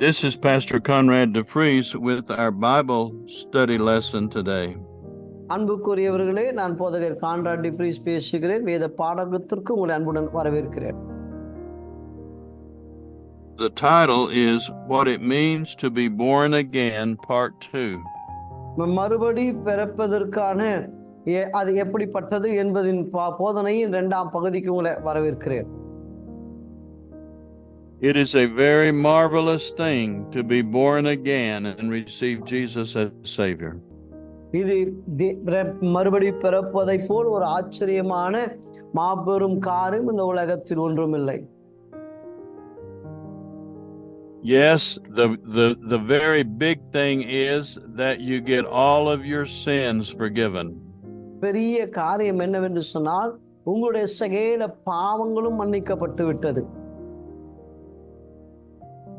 This is Pastor Conrad DeFries with our Bible study lesson today. அன்புக்குரியவர்களே, நான் போதகர் கான்ராட் டிஃப்ரீஸ் பேசுகிறேன். வேத பாடத்திற்கு உங்களை அன்புடன் வரவேற்கிறேன். The title is What It Means to Be Born Again, Part 2. மறுபடி பிறப்பதற்கான அது எப்படிப்பட்டது என்பதின் போதனையின் 2ஆம் பகுதிக்கு உங்களை வரவேற்கிறேன். It is a very marvelous thing to be born again and receive Jesus as Savior. இது மறுபடி பிறப்பதை போல் ஒரு ஆச்சரியமான மாபெரும் காரியம் இந்த உலகத்தில் ஒன்றுமில்லை. Yes, the very big thing is that you get all of your sins forgiven. பெரிய காரியம் என்னவென்று சொன்னால் உங்களுடைய சகல பாவங்களும் மன்னிக்கப்பட்டு விட்டது.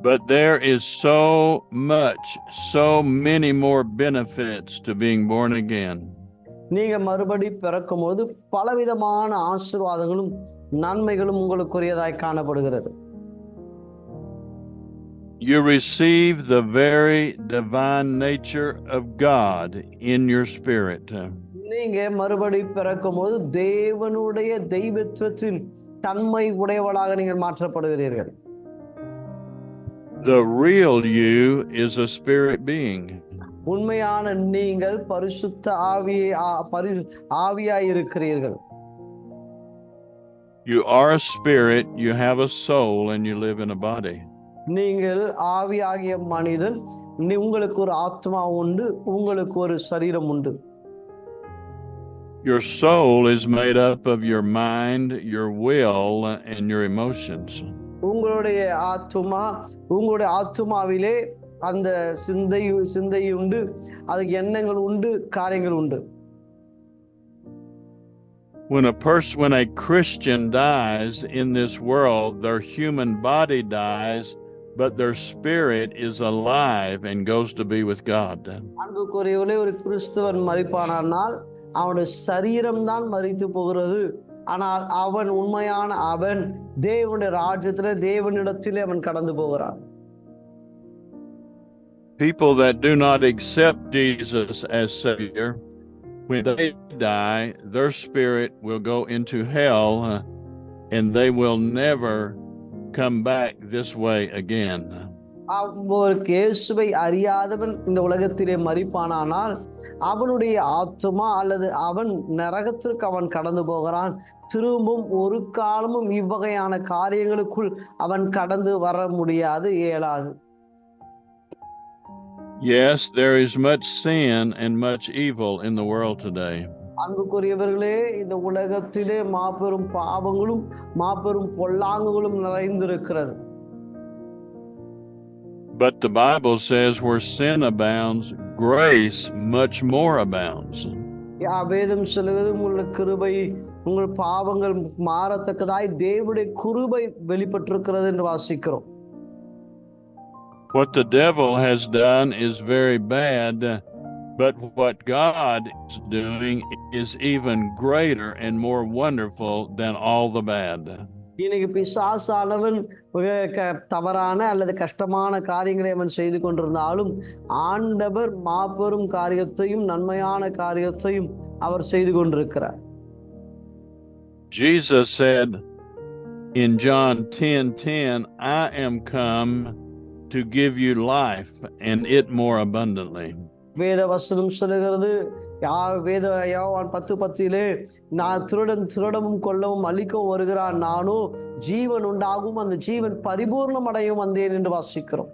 But there is so many more benefits to being born again. நீங்க மறுபடி பிறக்கும்போது பலவிதமான ஆசீர்வாதங்களும் நன்மைகளும் உங்களுக்குரியதாய் காணப்படுகிறது. You receive the very divine nature of God in your spirit. நீங்க மறுபடி பிறக்கும்போது தேவனுடைய தெய்வத்துவத்தின் தன்மை உடையவளாக நீங்கள் மாற்றப்படுகிறீர்கள். The real you is a spirit being. உண்மையான நீங்கள் பரிசுத்த ஆவியாய் இருக்கிறீர்கள். You are a spirit, you have a soul, and you live in a body. நீங்கள் ஆவியாகிய மனிதன், உங்களுக்கு ஒரு ஆத்மா உண்டு, உங்களுக்கு ஒரு சரீரம் உண்டு. Your soul is made up of your mind, your will, and your emotions. உங்களுடைய ஆத்துமாவிலே அந்த சிந்தை உண்டு, அதுக்கு எண்ணங்கள் உண்டு, காரியங்கள் உண்டு. When a Christian dies in this world, their human body dies, but their spirit is alive and goes to be with God. அன்புக்குரியவர்களே, ஒரு கிறிஸ்தவன் மரிப்பானால் அவனுடைய சரீரம் தான் மரித்து போகிறது, ஆனால் அவன் தேவனுடைய ராஜ்யத்திலே தேவனிடத்திலே அவன் கடந்து போகிறான். People that do not accept Jesus as Savior, when they die, their spirit will go into hell and they will never come back this way again. இயேசுவை அறியாதவன் இந்த உலகத்திலே மரிப்பானால் அவனுடைய ஆத்துமா அல்லது அவன் நரகத்திற்கு அவன் கடந்து போகிறான். திரும்பவும் ஒரு காலமும் இவ்வகையான காரியங்களுக்குள் அவன் கடந்து வர முடியாது, இயலாது. Yes, there is much sin and much evil in the world today. அன்புக்குரியவர்களே, இந்த உலகத்திலே மாபெரும் பாவங்களும் மாபெரும் பொல்லாங்குகளும் நிறைந்திருக்கிறது. But the Bible says where sin abounds, grace much more abounds. வேதம் சொல்லுகிறது உங்கள் கிருபை, உங்கள் பாவங்கள் மாறத்தக்கதாய் தேவனுடைய கிருபை வெளிப்பட்டிருக்கிறது என்று வாசிக்கிறோம். What the devil has done is very bad, but what God is doing is even greater and more wonderful than all the bad. இன்னைக்கு பிசாசானவன் தவறான அல்லது கஷ்டமான காரியங்களை அவன் செய்து கொண்டிருந்தாலும் ஆண்டவர் மாபெரும் காரியத்தையும் நன்மையான காரியத்தையும் அவர் செய்து கொண்டிருக்கிறார். Jesus said in John 10:10, I am come to give you life and it more abundantly. வேத வசனம் சொல்லுகிறது, யோவான் 10:10 நான் திருடவும் கொல்லவும் அழிக்கவும் வருகிறான், நானோ ஜீவன் உண்டாகும், அந்த ஜீவன் பரிபூர்ணம் அடையும் வந்தேன் என்று வாசிக்கிறோம்.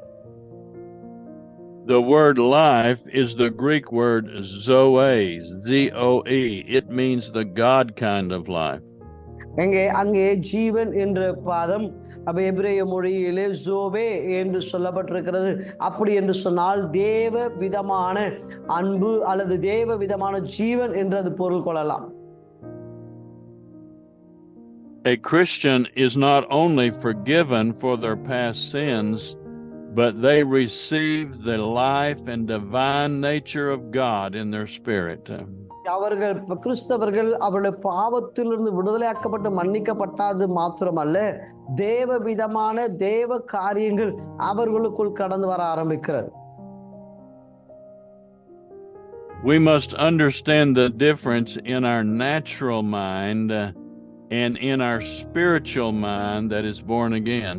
The word life is the Greek word zoe, Z-O-E. It means the God kind of life. அங்கே ஜீவன் என்ற பதம் எபிரேய மொழியிலே ஜோவே என்று சொல்லப்பட்டிருக்கிறது. அப்படி என்று சொன்னால் தேவ விதமான அன்பு அல்லது தேவ விதமான ஜீவன் என்று அது பொருள் கொள்ளலாம். A Christian is not only forgiven for their past sins, but they receive the life and divine nature of God in their spirit. அவர்கள் கிறிஸ்தவர்கள் அவருடைய பாவத்திலிருந்து விடுதலையாக்கப்பட்டு மன்னிக்கப்பட்டது மாத்திரமல்ல, தேவ விதமான தேவ காரியங்கள் அவர்களுக்குள் கடந்து வர ஆரம்பிக்கிறது. We must understand the difference in our natural mind and in our spiritual mind that is born again.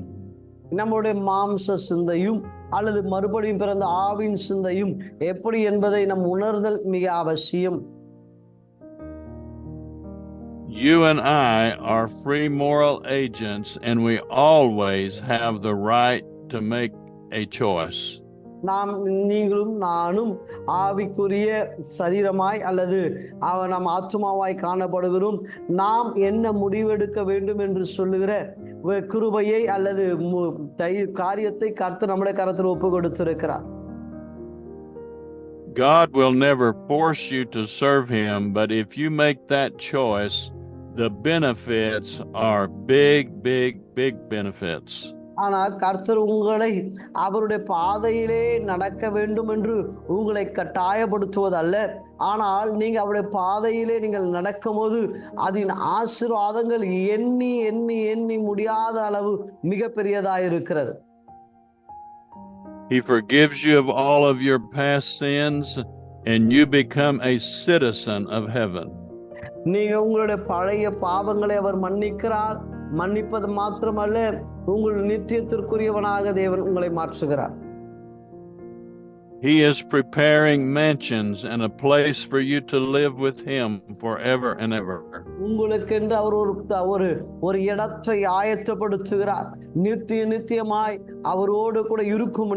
நம்முடைய மாம்ச சிந்தையும் அல்லது மறுபடியும் பிறந்த ஆவின் சிந்தையும் எப்படி என்பதை நம் உணர்தல் மிக அவசியம். You and I are free moral agents, and we always have the right to make a choice. நீங்களும் நானும் ஆவிக்குரிய சரீரமாய் அல்லது நம் ஆத்துமாவாய் காணப்படுகிறோம். நாம் என்ன முடிவெடுக்க வேண்டும் என்று சொல்லுகிற கிருபையை அல்லது காரியத்தை கர்த்தர் நம்முடைய கரத்தில் ஒப்பு கொடுத்திருக்கிறார். God will never force you to serve him, but if you make that choice, the benefits are big benefits. ஆனால் கர்த்தர் உங்களை அவருடைய பாதையிலே நடக்க வேண்டும் என்று உங்களை கட்டாயப்படுத்துவதல்ல. ஆனால் நீங்க அவருடைய பாதையிலே நீங்கள் நடக்கும்போது அதன் ஆசீர்வாதங்கள் எண்ணி எண்ணி எண்ணி முடியாத அளவு மிகப்பெரியதாக இருக்கிறது. He forgives you of all of your past sins and you become a citizen of heaven. நீங்க உங்களுடைய பழைய பாவங்களை அவர் மன்னிக்கிறார். மன்னிப்பது மாத்திரமல்ல, உங்கள் நித்தியத்திற்குரியவனாக தேவன் உங்களை மாற்றுகிறார். He is preparing mansions and a place for you to live with him forever and ever. உங்களுக்கென்று அவர் ஒரு இடத்தை ஆயத்தப்படுத்துகிறார். நித்தியமாய் அவரோடு கூட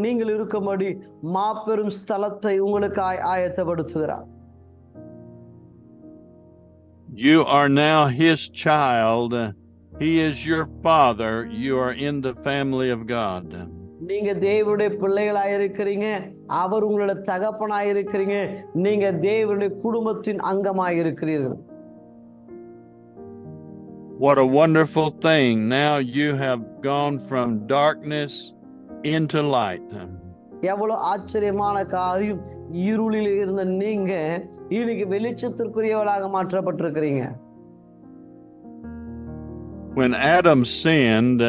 நீங்கள் இருக்கும்படி மாபெரும் ஸ்தலத்தை உங்களுக்கு ஆயத்தப்படுத்துகிறார். You are now his child. He is your father. You are in the family of God. நீங்க தேவனுடைய பிள்ளைகளாய் இருக்கிறீங்க. அவர் உங்களுடைய தகப்பனாய் இருக்கிறீங்க. நீங்க தேவனுடைய குடும்பத்தின் அங்கமாய் இருக்கிறீர்கள். What a wonderful thing. Now you have gone from darkness into light. எவ்வளவு ஆச்சரியமான காரியம். இருளில் இருந்த நீங்க இன்னைக்கு வெளிச்சத்திற்குரியவளாக மாற்றப்பட்டிருக்கிறீங்க. When Adam sinned,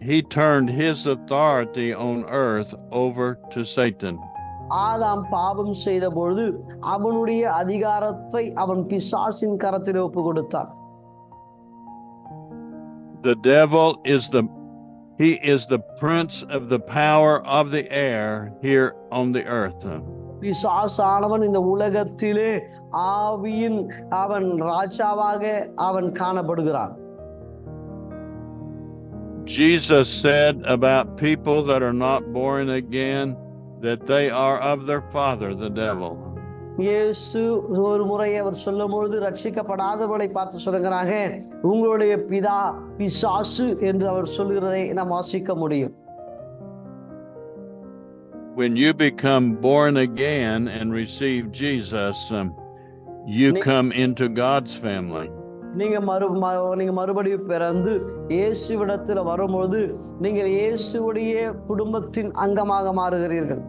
he turned his authority on earth over to Satan. ஆதாம் பாவம் செய்த பொழுது அவனுடைய அதிகாரத்தை அவன் பிசாசின் கரத்தில் ஒப்பு கொடுத்தான். The devil is the prince of the power of the air here on the earth. பிசாசானவன் இந்த உலகத்திலே ஆவியின் அவன் ராஜாவாக அவன் காணப்படுகிறான். Jesus said about people that are not born again that they are of their father, the devil. இயேசு ஒரு முறை அவர் சொல்லும்போது ரட்சிக்கப்படாதவர்களை பார்த்து சொல்லுகிறாங்க, உங்களுடைய பிதா பிசாசு என்று அவர் சொல்கிறதை நாம் வாசிக்க முடியும். When you become born again and receive Jesus, you come into God's family. நீங்க மறுபடியும் பிறந்து இயேசுவிடத்தில் வரும்போது நீங்கள் இயேசுவுடைய குடும்பத்தின் அங்கமாக மாறுகிறீர்கள்.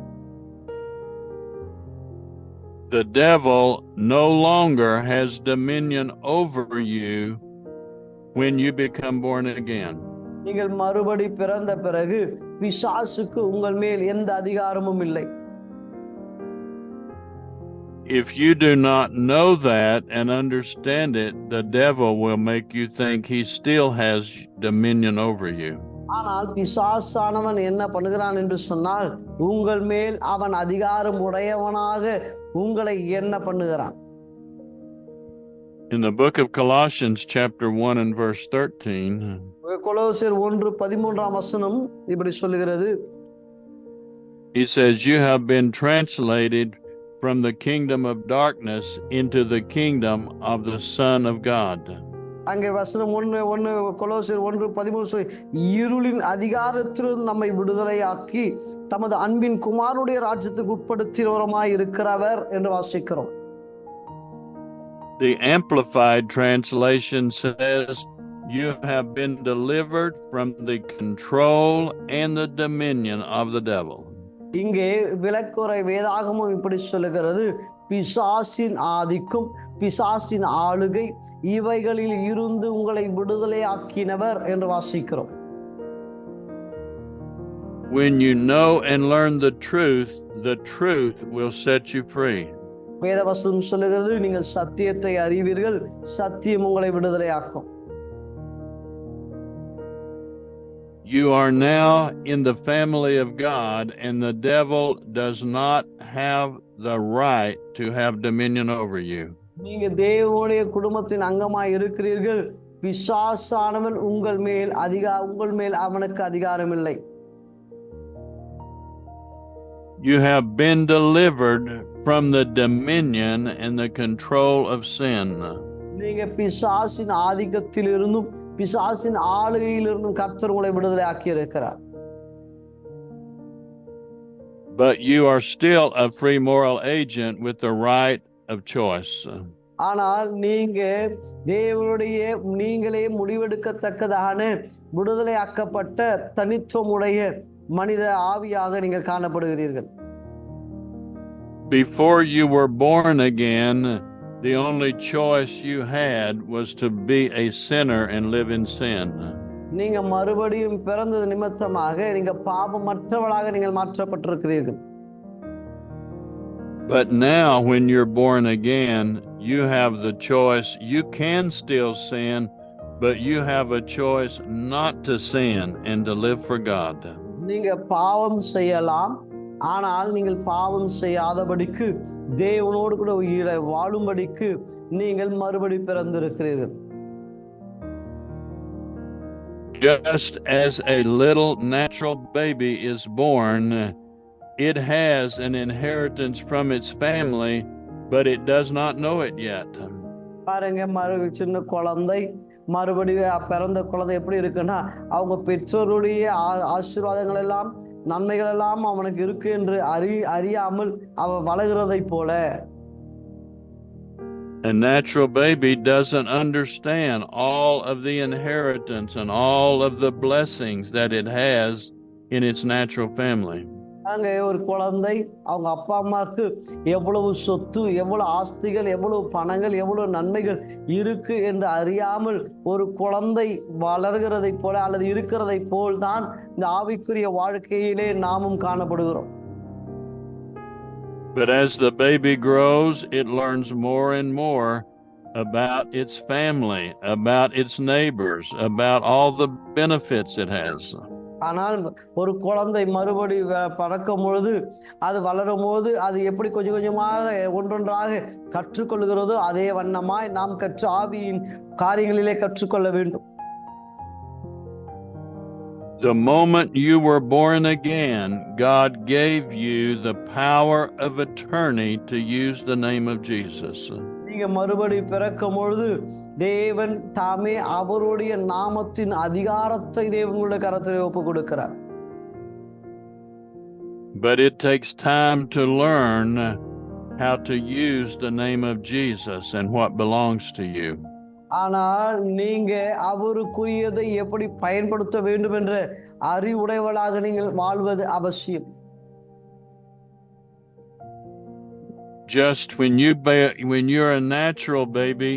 The devil no longer has dominion over you when you become born again. நீங்கள் மறுபடி பிறந்த பிறகு பிசாசுக்கு உங்கள் மேல் எந்த அதிகாரமும் இல்லை. If you do not know that and understand it, the devil will make you think he still has dominion over you. ஆனால் பிசாசானவன் என்ன பண்ணுகிறான் என்று சொன்னால் உங்கள் மேல் அவன் அதிகாரம் உடையவனாக உங்களை என்ன பண்ணுகிறான். In the book of Colossians chapter 1 and verse 13, கொலோசியர் 1:13 இப்படி சொல்லுகிறது. He says, you have been translated from the kingdom of darkness into the kingdom of the Son of God. அங்கே வசனம் 1 கொலோசியர் 1:13 இருளின் அதிகாரத்திலிருந்து நம்மை விடுதலையாக்கி தமது அன்பின் குமாரனுடைய ராஜ்யத்துக்கு உட்படுத்தினவருமாய் இருக்கிறவர் என்று வாசிக்கிறோம். The Amplified translation says, you have been delivered from the control and the dominion of the devil. இங்கே விளக்குரை வேதாகமும் இப்படி சொல்லுகிறது, பிசாசின் ஆதிக்கும் பிசாசின் ஆளுகை, இவைகளில் இருந்து உங்களை விடுதலை ஆக்கினவர் என்று வாசிக்கிறோம். When you know and learn the truth will set you free. வேதவசனம் சொல்லுகிறது, நீங்கள் சத்தியத்தை அறிவீர்கள், சத்தியம் உங்களை விடுதலை ஆக்கும். You are now in the family of God, and the devil does not have the right to have dominion over you. நீங்க தேவனுடைய குடும்பத்தின் அங்கமாய் இருக்கிறீர்கள். பிசாசானவன் உங்கள் மேல் அவனுக்கு அதிகாரம் இல்லை. You have been delivered from the dominion and the control of sin. நீங்க பிசாசின் ஆதிக்கத்திலிருந்தும் பிசாசின் ஆளுகையிலிருந்தும் கர்த்தர் உங்களை விடுதலை ஆக்கி இருக்கிறார். But you are still a free moral agent with the right of choice. ஆனால் நீங்களே முடிவெடுக்கத்தக்கதான விடுதலை ஆக்கப்பட்ட தனித்துவமுடைய மனித ஆவியாக நீங்கள் காணப்படுகிறீர்கள். Before you were born again, the only choice you had was to be a sinner and live in sin. நீங்க மறுபடியும் பிறந்தது நிமித்தமாக நீங்க பாவமற்றவளாக நீங்கள் மாற்றப்பட்டிருக்கிறீர்கள். But now when you're born again, you have the choice. You can still sin, but you have a choice not to sin and to live for God. நீங்க பாவம் செய்யலாம், ஆனால் நீங்கள் பாவம் செய்யாதபடிக்கு தேவனோடு கூட உயிரை வாழும்படிக்கு நீங்கள் மறுபடி பிறந்திருக்கிறீர்கள். Just as a little natural baby is born, it has an inheritance from its family, but it does not know it yet. பாருங்க, சின்ன குழந்தை மறுபடியும் பிறந்த குழந்தை எப்படி இருக்குன்னா, அவங்க பெற்றோருடைய ஆசீர்வாதங்கள் எல்லாம் நன்மைகள் எல்லாம் அவனுக்கு இருக்கு என்று அறியாமல் அவ வளர்கிறதை போல. A natural baby doesn't understand all of the inheritance and all of the blessings that it has in its natural family. அங்க ஒரு குழந்தை அவங்க அப்பா அம்மாவுக்கு எவ்வளவு சொத்து, எவ்வளவு ஆஸ்திகள், எவ்வளவு பணங்கள், எவ்வளவு நன்மைகள் இருக்கு என்று அறியாமல் ஒரு குழந்தை வளர்கிறதை போல அல்லது இருக்கிறதை போல் தான் இந்த ஆவிக்குரிய வாழ்க்கையிலே நாமும் காணப்படுகிறோம். But as the baby grows, it learns more and more about its family, about its neighbors, about all the benefits it has. ஆனால் ஒரு குழந்தை மறுபடி பறக்கும் பொழுது, அது வளரும் போது அது எப்படி கொஞ்சம் கொஞ்சமாக ஒன்றொன்றாக கற்றுக்கொள்கிறதோ அதே வண்ணமாய் நாம் கற்று ஆவியின் காரியங்களிலே கற்றுக்கொள்ள வேண்டும். The moment you were born again, God gave you the power of attorney to use the name of Jesus. நீங்க மறுபடி பிறக்கும் பொழுது தேவன் தாமே அவருடைய நாமத்தின் அதிகாரத்தை தேவனுடைய கரத்திலே ஒப்பு கொடுக்கிறார். But it takes time to learn how to use the name of Jesus and what belongs to you. ஆனால் நீங்க அவருக்குரியதை எப்படி பயன்படுத்த வேண்டும் என்ற அறிவுடையவளாக நீங்கள் வாழ்வது அவசியம். Just when you're a natural baby,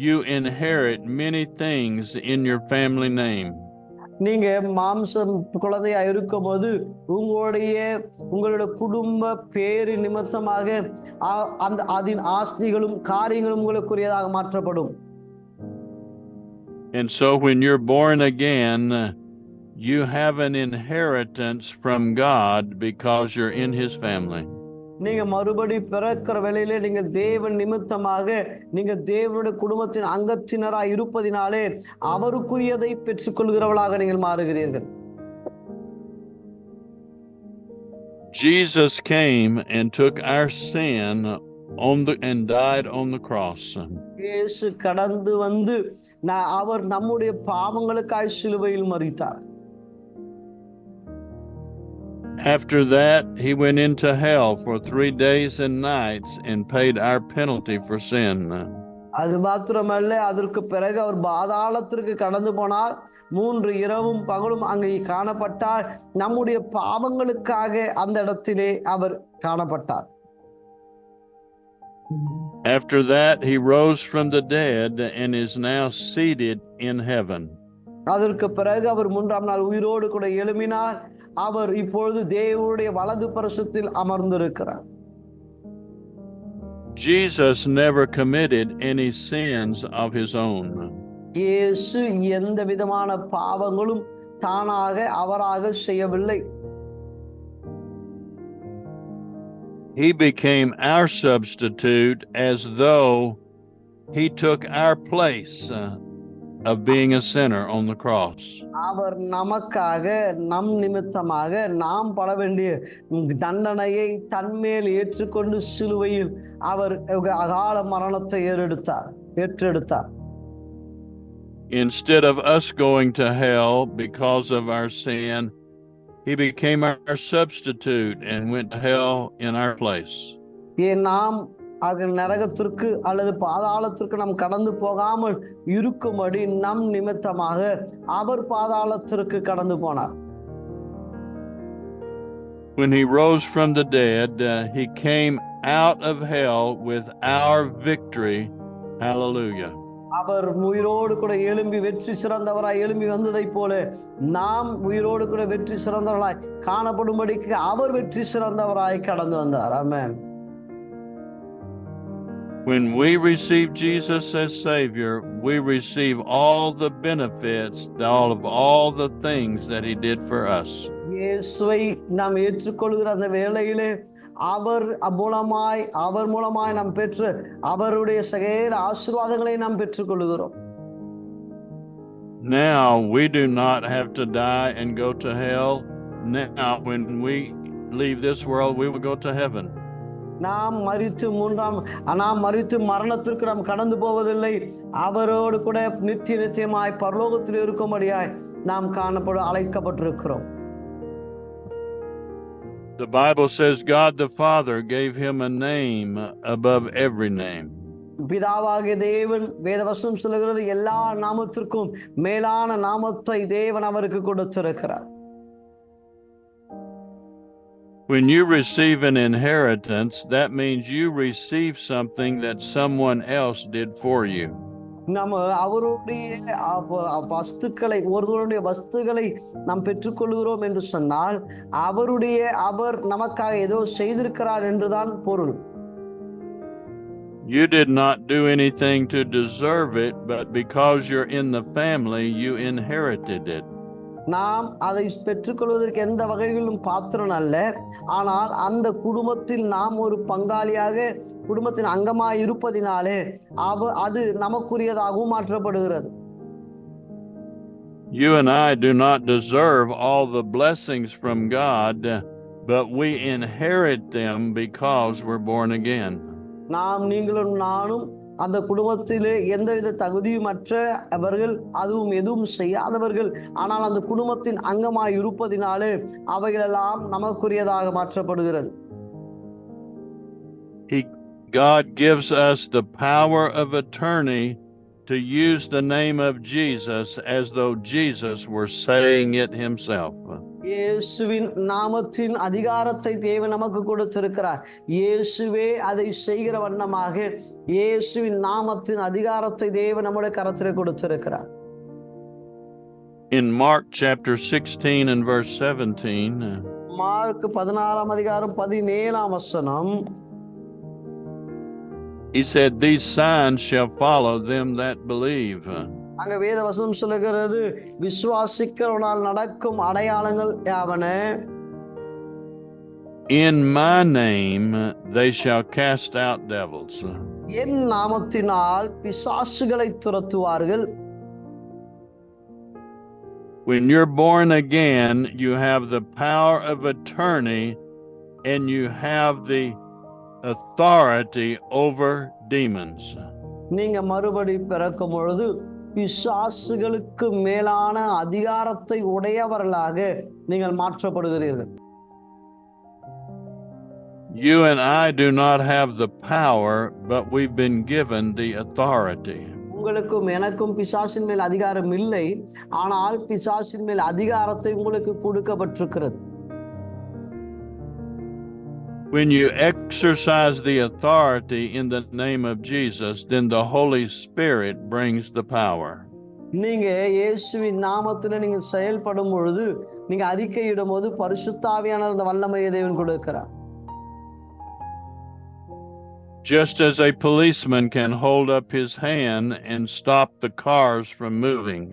you inherit many things in your family name. நீங்க மாம்சம் குழந்தையா இருக்கும் போது உங்களுடைய குடும்ப பேரு நிமித்தமாக அதன் ஆஸ்திகளும் காரியங்களும் உங்களுக்குரியதாக மாற்றப்படும். And so when you're born again, you have an inheritance from God because you're in his family. நீங்க மறுபடி பிறக்கிற வேளையிலே நீங்க தேவன் நிமித்தமாக நீங்க தேவனுடைய குடும்பத்தின் அங்கத்தினராய் இருப்பதினாலே அவருக்குரியதை பெற்றுக்கொள்கிறவளாக நீங்கள் மாறுகிறீர்கள். Jesus came and took our sin and died on the cross. இயேசு கடந்து வந்து அவர் நம்முடைய பாவங்களுக்காய் சிலுவையில் மரித்தார். After that, he went into hell for 3 days and nights and paid our penalty for sin. அது மாத்திரமல்ல, அதற்கு பிறகு அவர் பாதாளத்திற்கு கடந்து போனார். 3 இரவும் பகலும் அங்கே காணப்பட்டார். நம்முடைய பாவங்களுக்காக அந்த இடத்திலே அவர் காணப்பட்டார். After that, he rose from the dead and is now seated in heaven. அதற்கு பிறகு அவர் 3ஆம் நாள் உயிரோடு கூட எழும்பினார். அவர் இப்பொழுது தேவனுடைய வலது பரிசத்தில் அமர்ந்திருக்கிறார். Jesus never committed any sins of his own. இயேசு எந்த விதமான பாவங்களும் தானாக அவராக செய்யவில்லை. He became our substitute as though he took our place of being a sinner on the cross. அவர் நமக்காக நம் நிமித்தமாக நாம் பட வேண்டிய தண்டனையை தன்மேல் ஏற்றுக்கொண்டு சிலுவையில் அவர் அகால மரணத்தை ஏற்றெடுத்தார். Instead of us going to hell because of our sin, he became our substitute and went to hell in our place. நாம் நரகத்திற்கு அல்லது பாதாளத்திற்கு நாம் கடந்து போகாமல் இருக்கும்படி நம் நிமித்தமாக அவர் பாதாளத்திற்கு கடந்து போனார். When he rose from the dead, he came out of hell with our victory. Hallelujah. அவர் உயிரோடு கூட எழும்பி வெற்றி சிறந்தவராய் எழும்பி வந்ததை போல நாம் உயிரோடு கூட வெற்றி சிறந்தவராய் காணப்படும்படிக்கு அவர் வெற்றி சிறந்தவராய் கடந்து வந்தார். ஆமென். When we receive Jesus as Savior, we receive all the benefits, all the things that he did for us. இயேசுவை நாம் ஏற்றுக்கொள்கிற அந்த வேளையிலே அவர் மூலமாய் நாம் பெற்று அவருடைய சகல ஆசீர்வாதங்களை நாம் பெற்றுக்கொள்கிறோம். Now we do not have to die and go to hell. Now when we leave this world, we will go to heaven. நாம் மரித்து மரணத்திற்கு நாம் கடந்து போவதில்லை. அவரோடு கூட நித்தியமாய் பரலோகத்தில் இருக்கும்படியாய் நாம் அழைக்கப்பட்டிருக்கிறோம். The Bible says God the Father gave him a name above every name. பிதாவாகிய தேவன் வேதவசனம் சொல்லுகிறது எல்லா நாமத்திற்கும் மேலான நாமத்தை தேவன் அவருக்கு கொடுத்திருக்கிறார். When you receive an inheritance, that means you receive something that someone else did for you. நம்ம அவருடைய ஒருவருடைய வஸ்துக்களை நாம் பெற்றுக்கொள்கிறோம் என்று சொன்னால் அவர் நமக்காக ஏதோ செய்திருக்கிறார் என்றுதான் பொருள். You did not do anything to deserve it, but because you're in the family, you inherited it. நாம் அதை பெற்றுக்கொள்வதற்கு எந்த வகையிலும் பாத்திரம் அல்ல. ஆனால் அந்த குடும்பத்தில் நாம் ஒரு பங்காளியாக குடும்பத்தின் அங்கமாய் இருப்பதினாலே அது நமக்குரியதாகவும் மாற்றப்படுகிறது. You and I do not deserve all the blessings from God, but we inherit them because we're born again. நீங்களும் நானும் அந்த குடும்பத்திலே எந்தவித தகுதியுமற்ற அவர்கள், அதுவும் எதுவும் செய்யாதவர்கள், ஆனால் அந்த குடும்பத்தின் அங்கமாய் இருப்பதினாலே அவைகளெல்லாம் நமக்குரியதாக மாற்றப்படுகிறது. God gives us the power of attorney to use the name of Jesus as though Jesus were saying it himself. இயேசுவின் நாமத்தின் அதிகாரத்தை தேவன் நமக்கு கொடுத்திருக்கிறார். இயேசுவே அதை செய்கிற வண்ணமாக இயேசுவின் நாமத்தின் அதிகாரத்தை தேவன் நம்முடைய கரத்திலே கொடுத்திருக்கிறார். In Mark chapter 16 and verse 17, mark 16ஆம் அதிகாரம் 17ஆம் வசனம், he said, "These signs shall follow them that believe." அங்க வேத வசனம் சொல்லுகிறது, விசுவாசிக்கிறவனால் நடக்கும் அடையாளங்கள் யாவன? In my name they shall cast out devils. என் நாமத்தினால் பிசாசுகளை துரத்துவார்கள். When you're born again, you have the power of attorney and you have the authority over demons. நீங்க மறுபடி பிறக்கும் பொழுது பிசாசுகளுக்கு மேலான அதிகாரத்தை உடையவர்களாக நீங்கள் மாற்றப்படுகிறீர்கள். You and I do not have the power, but we've been given the authority. உங்களுக்கும் எனக்கும் பிசாசின் மேல் அதிகாரம் இல்லை, ஆனால் பிசாசின் மேல் அதிகாரத்தை உங்களுக்கு கொடுக்கப்பட்டிருக்கிறது. When you exercise the authority in the name of Jesus, then the Holy Spirit brings the power. நீங்க இயேசுவின் நாமத்துல நீங்க செயல்படும் பொழுது, நீங்க அறிக்கையிடும் போது பரிசுத்த ஆவியானவர் அந்த வல்லமையை தேவன் கொடுக்கிறார். Just as a policeman can hold up his hand and stop the cars from moving.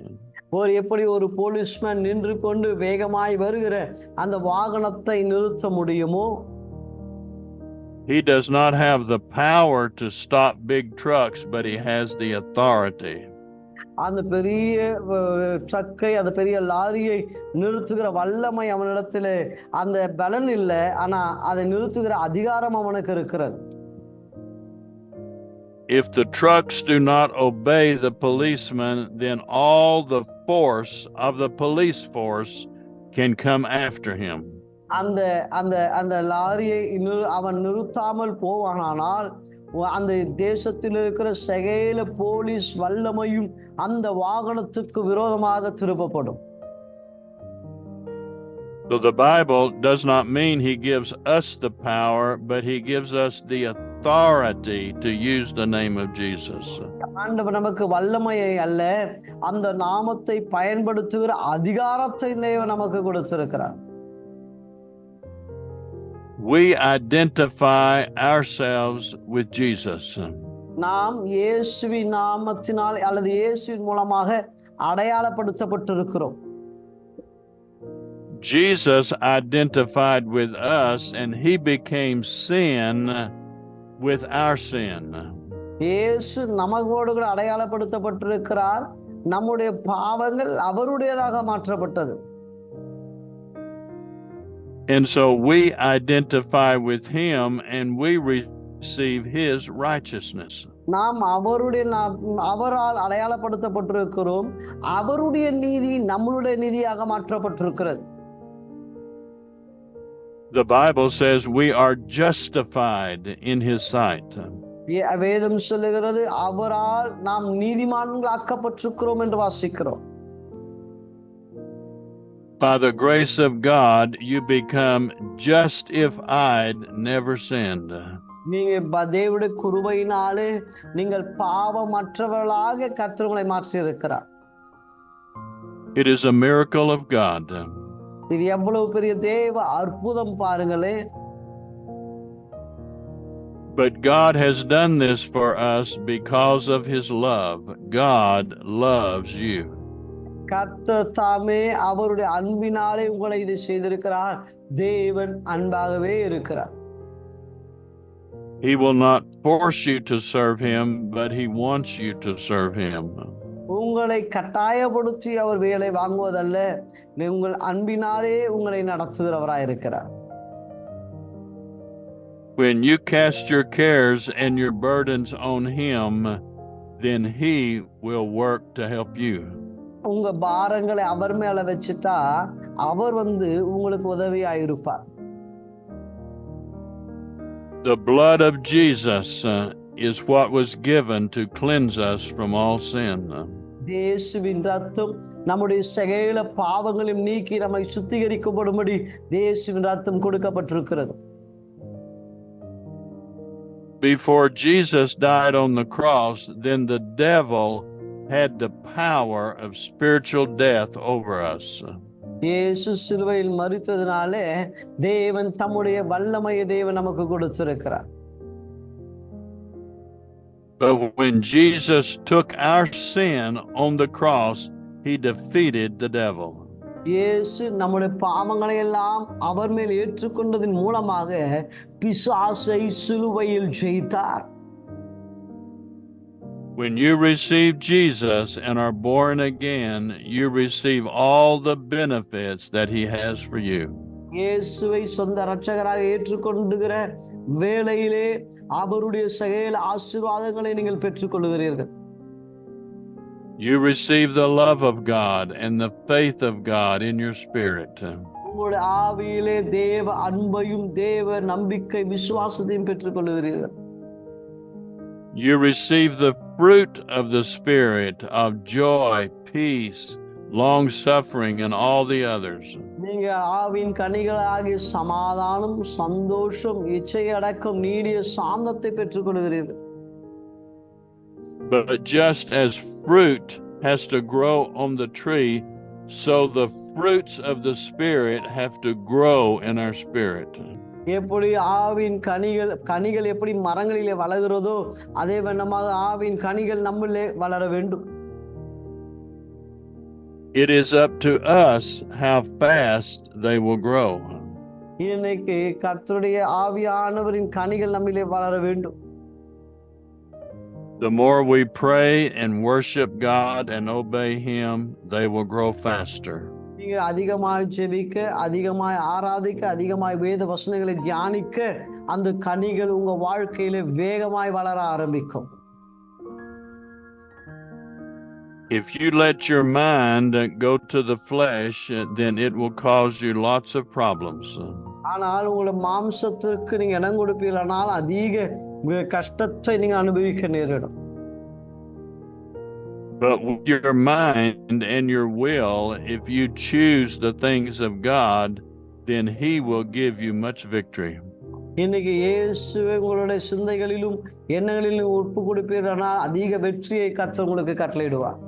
எப்படி ஒரு போலீஸ்மேன் நின்று கொண்டு வேகமாய் வருகிற அந்த வாகனத்தை நிறுத்த முடியுமோ, he does not have the power to stop big trucks, but he has the authority. அந்த பெரிய ட்ரக்கை, அந்த பெரிய லாரியை நிறுத்துகிற வல்லமை அவனிடத்திலே அந்த பலன் இல்லை, ஆனா அதை நிறுத்துகிற அதிகாரம் அவனுக்கு இருக்கிறது. If the trucks do not obey the policeman, then all the force of the police force can come after him. அந்த அந்த அந்த லாரியை அவன் நிறுத்தாமல் போவானால், அந்த தேசத்தில் இருக்கிற சகல போலீஸ் வல்லமையும் அந்த வாகனத்துக்கு விரோதமாக திருப்பப்படும். So the Bible does not mean he gives us the power, but he gives us the authority to use the name of Jesus. ஆண்டவர் நமக்கு வல்லமையை அல்ல, அந்த நாமத்தை பயன்படுத்துகிற அதிகாரத்தை நமக்கு கொடுத்திருக்கிறார். We identify ourselves with Jesus. நாம் இயேசுவின் நாமத்தினால் அல்லது இயேசுவின் மூலமாக அடையாளப்படுத்தப்பட்டிருக்கிறோம். Jesus identified with us and he became sin with our sin. இயேசு நமக்கோடு கூட அடையாளப்படுத்தப்பட்டிருக்கிறார். நம்முடைய பாவங்கள் அவருடையதாக மாற்றப்பட்டது. And so we identify with him and we receive his righteousness. நாம் அவரால் அடையாளப்படுத்தப்பட்டிருக்கிறோம். அவருடைய நீதி நம்மளுடைய நீதியாக மாற்றப்பட்டிருக்கிறது. The Bible says we are justified in his sight. வேதம் சொல்லுகிறது அவரால் நாம் நீதிமான்களாக்கப்பட்டிருக்கிறோம் என்று வாசிக்கிறோம். By the grace of God, you become justified, never sinned. நீங்க தேவனுடைய கிருபையினாலே நீங்கள் பாவமற்றவர்களாக கர்த்தர் உங்களை மாற்றி இருக்கிறார். It is a miracle of God. இது எவ்வளவு பெரிய தேவ அற்புதம் பாருங்களே. But God has done this for us because of his love. God loves you. கர்த்தர் தாமே அவருடைய அன்பினாலே உங்களை இதை செய்திருக்கிறார். தேவன் அன்பாகவே இருக்கிறார். He will not force you to serve him, but he wants you to serve him. உங்களை கட்டாயப்படுத்தி அவர் வேலை வாங்குவதல்ல, உங்கள் அன்பினாலே உங்களை நடத்துகிறவராய் இருக்கிறார். When you cast your cares and your burdens on him, then he will work to help you. உங்க பாரங்களை அவர் மேல வச்சுட்டா அவர் உங்களுக்கு உதவியாய் இருப்பார். The blood of Jesus is what was given to cleanse us from all sin. இயேசுவின் ரத்தம் நம்முடைய சகல பாவங்களையும் நீக்கி நம்மை சுத்திகரிக்கப்படும்படி இயேசுவின் ரத்தம் கொடுக்கப்பட்டிருக்கிறது. Before Jesus died on the cross, then the devil had the power of spiritual death over us. இயேசு சிலுவையில் மரித்ததினாலே தேவன் தம்முடைய வல்லமையை தேவன் நமக்கு கொடுத்திருக்கிறார். But when Jesus took our sin on the cross, he defeated the devil. இயேசு நம்முடைய பாவங்களை எல்லாம் அவர் மேல் ஏற்றுக்கொண்டதின் மூலமாக பிசாசை சிலுவையில் ஜெயித்தார். When you receive Jesus and are born again, you receive all the benefits that he has for you. இயேசுவை சொந்த இரட்சகராக ஏற்றுக்கொண்டுகிற வேளையிலே அவருடைய சகல ஆசீர்வாதங்களை நீங்கள் பெற்றுக்கொள்கிறீர்கள். You receive the love of God and the faith of God in your spirit. உங்களுடைய ஆவியிலே தேவ அன்பையும் தேவ நம்பிக்கை விசுவாசத்தையும் பெற்றுக்கொள்கிறீர்கள். You receive the fruit of the Spirit of joy, peace, long suffering, and all the others. நீங்க ஆவின் கனிகளாகிய சமாதானம், சந்தோஷம், இச்சை அடக்கம், நீடிய சாந்தத்தை பெற்றுக் கொள்கிறீர்கள். But just as fruit has to grow on the tree, so the fruits of the Spirit have to grow in our spirit. எப்படி ஆவின் கனிகள் எப்படி மரங்களிலே வளர்கிறதோ அதே வண்ணமாக ஆவின் கனிகள் நம்மளே வளர வேண்டும். It is up to us how fast they will grow. இன்னைக்கு கர்த்தருடைய ஆவியானவரின் கனிகள் நம்மிலே வளர வேண்டும். The more we pray and worship God and obey Him, they will grow faster. நீங்க அதிகமாய் ஜெபிக்க, அதிகமாய் ஆராதிக்க, அதிகமாய் வேத வசனங்களை தியானிக்க அந்த கனிகள் உங்க வாழ்க்கையில வேகமாய் வளர ஆரம்பிக்கும். If you let your mind go to the flesh, then it will cause you lots of problems. ஆனால் உங்களோட மாம்சத்திற்கு நீங்க இடம் கொடுப்பீர்களானால் அதிக கஷ்டத்தை நீங்க அனுபவிக்க நேரிடும். But with your mind and your will, if you choose the things of God, then He will give you much victory. இன்னைக்கு இயேசுவை உங்களுடைய சிந்தைகளிலும் எண்ணங்களிலும் ஒப்பு கொடுப்பீர்களானால் அதிக வெற்றியை கர்த்தர் உங்களுக்கு கட்டளையிடுவார்.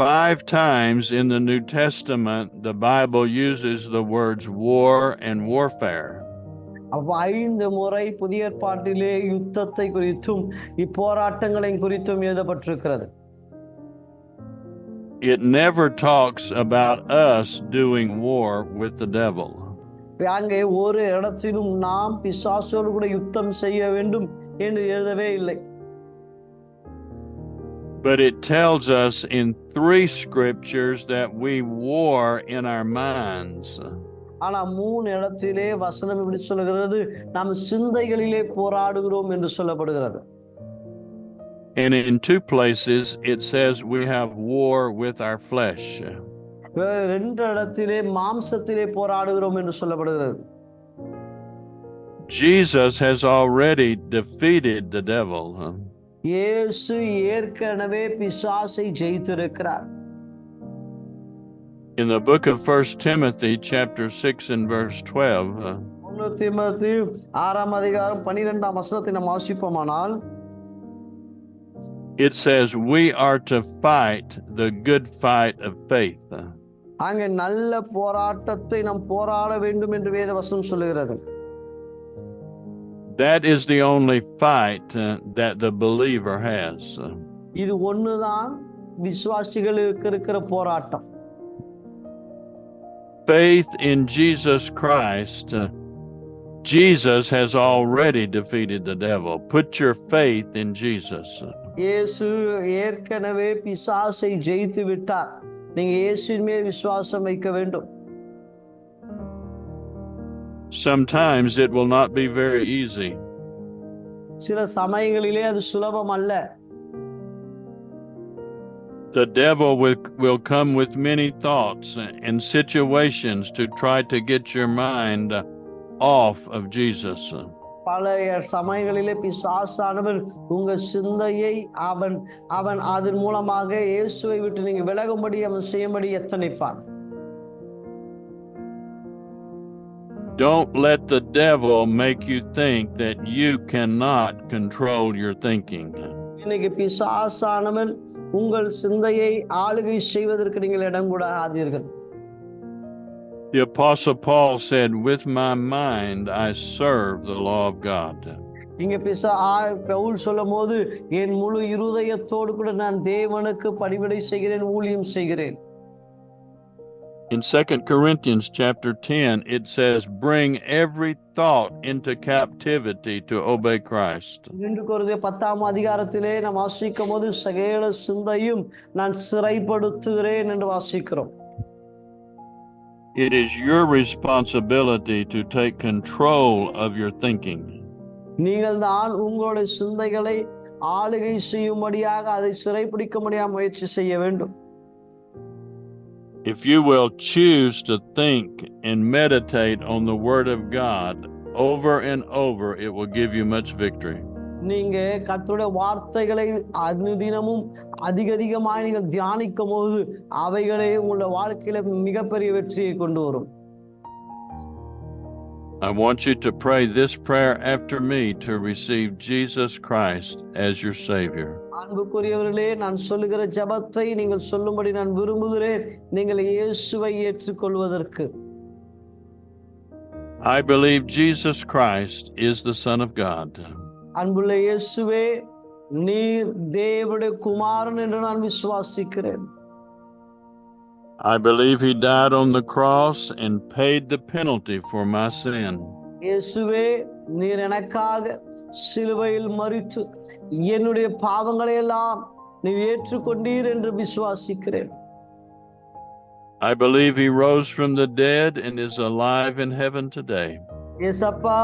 5 times in the New Testament, the Bible uses the words war and warfare. 5 முறை புதிய ஏற்பாட்டிலே யுத்தத்தை குறித்தும் இப்போராட்டங்களை குறித்தும் எழுதப்பட்டிருக்கிறது. It never talks about us doing war with the devil. அங்கே ஒரு இடத்திலும் நாம் பிசாசோடு கூட யுத்தம் செய்ய வேண்டும் என்று எழுதவே இல்லை. But it tells us in 3 scriptures that we war in our minds. ஆனா 3 இடத்திலே வசனம் இப்படி சொல்கிறது, நாம் சிந்தைகளிலே போராடுகிறோம் என்று சொல்லப்படுகிறது. And in 2 places it says we have war with our flesh. 2 இடத்திலே மாம்சத்திலே போராடுகிறோம் என்று சொல்லப்படுகிறது. Jesus has already defeated the devil. இயேசு ஏற்கனவே பிசாசை ஜெயித்திருக்கிறார். In the book of 1 Timothy chapter 6 and verse 12, 1 தீமோத்தேயு 6ஆம் அதிகாரம் 12ஆம் வசனத்தை நாம் வாசிப்போமானால், it says we are to fight the good fight of faith. அங்கே நல்ல போராட்டத்தை நாம் போராட வேண்டும் என்று வேத வசனம் சொல்லுகிறது. That is the only fight that the believer has. இது ஒண்ணுதான் விசுவாசிகளுக்கு இருக்கிற போராட்டம். Faith in Jesus Christ. Jesus has already defeated the devil. Put your faith in Jesus. இயேசு ஏற்கனவே பிசாசை ஜெயித்து விட்டார். நீங்க இயேசுவின் மேல் விசுவாசம் வைக்க வேண்டும். Sometimes it will not be very easy. சில சமயங்களிலே அது சுலபம் அல்ல. The devil will come with many thoughts and situations to try to get your mind off of Jesus. பல சமயங்களிலே பிசாசானவன் உங்க சிந்தையை அவன் அதன் மூலமாக இயேசுவை விட்டு நீங்க விலகும்படி அவன் செய்யும்படி எத்தனைப்பான். Don't let the devil make you think that you cannot control your thinking. இன்னைக்கு பிசாசானவன் உங்கள் சிந்தையை ஆளுகை செய்வதற்கு நீங்கள் இடம் கூடாதீர்கள். The Apostle Paul said, with my mind I serve the law of God. இங்க பவுல் சொல்லும்போது என் முழு இருதயத்தோடு கூட நான் தேவனுக்கு பணிவிடை செய்கிறேன், ஊழியம் செய்கிறேன். In 2 Corinthians chapter 10, it says, bring every thought into captivity to obey Christ. 2 கொரிந்தியர் 10ஆம் அதிகாரத்திலே நாம் வாசிக்கும்போது சகல சிந்தையும் நான் சிறைப்படுத்துகிறேன் என்று வாசிக்கிறோம். It is your responsibility to take control of your thinking. நீங்கள் தான் உங்களுடைய சிந்தைகளை ஆளுகை செய்யும்படியாக அதை சிறைப்பிடிக்கும்படியாக முயற்சி செய்ய வேண்டும். If you will choose to think and meditate on the Word of God over and over, it will give you much victory. நீங்க கர்த்தருடைய வார்த்தைகளை அனுதினமும் அதிகமாய் நீங்கள் தியானிக்கும் போது அவைகளே உங்களோட வாழ்க்கையில மிகப்பெரிய வெற்றியை கொண்டு வரும். I want you to pray this prayer after me to receive Jesus Christ as your Savior. அன்புக்குரியவர்களே, நான் சொல்லுகிற ஜெபத்தை நீங்கள் சொல்லும்படி நான் விரும்புகிறேன். நீங்கள் இயேசுவை ஏற்றுக்கொள்வதற்கு. I believe Jesus Christ is the Son of God. அன்புள்ள இயேசுவே, நீர் தேவனுடைய குமாரன் என்று நான் விசுவாசிக்கிறேன். I believe he died on the cross and paid the penalty for my sin. இயேசுவே, நீர் எனக்காக சிலுவையில் மரித்து என்னுடைய பாவங்களை எல்லாம் நீர் ஏற்றுக்கொண்டீர் என்று விசுவாசிக்கிறேன். I believe he rose from the dead and is alive in heaven today. இயேசப்பா,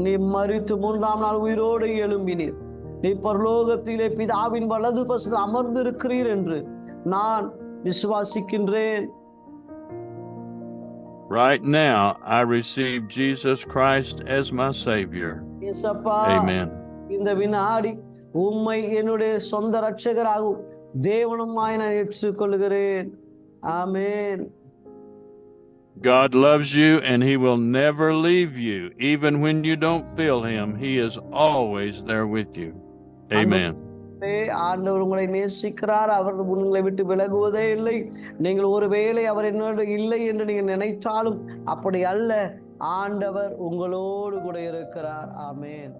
நீ மரித்து மூன்றாம் நாள் உயிரோடு எழும்பினீர். நீ பரலோகத்திலே பிதாவின் வலது பக்கத்தில் அமர்ந்திருக்கிறீர் என்று நான் விசுவாசிக்கின்றேன். Right now, I receive Jesus Christ as my Savior. இயேசப்பா, Amen. இந்த வினாடி உம்மை என்னுடைய சொந்த இரட்சகராகவும் தேவனுமாய் நான் ஏற்றுக்கொள்கிறேன். ஆமென். God loves you and he will never leave you. Even when you don't feel him, he is always there with you. Amen. ஆண்டவர் உங்களை நேசிக்கிறார். அவர் உங்களை விட்டு விலகுவதே இல்லை. நீங்கள் ஒருவேளை அவர் என்னோடு இல்லை என்று நீங்கள் நினைத்தாலும் அப்படி அல்ல. ஆண்டவர் உங்களோடு கூட இருக்கிறார். ஆமென்.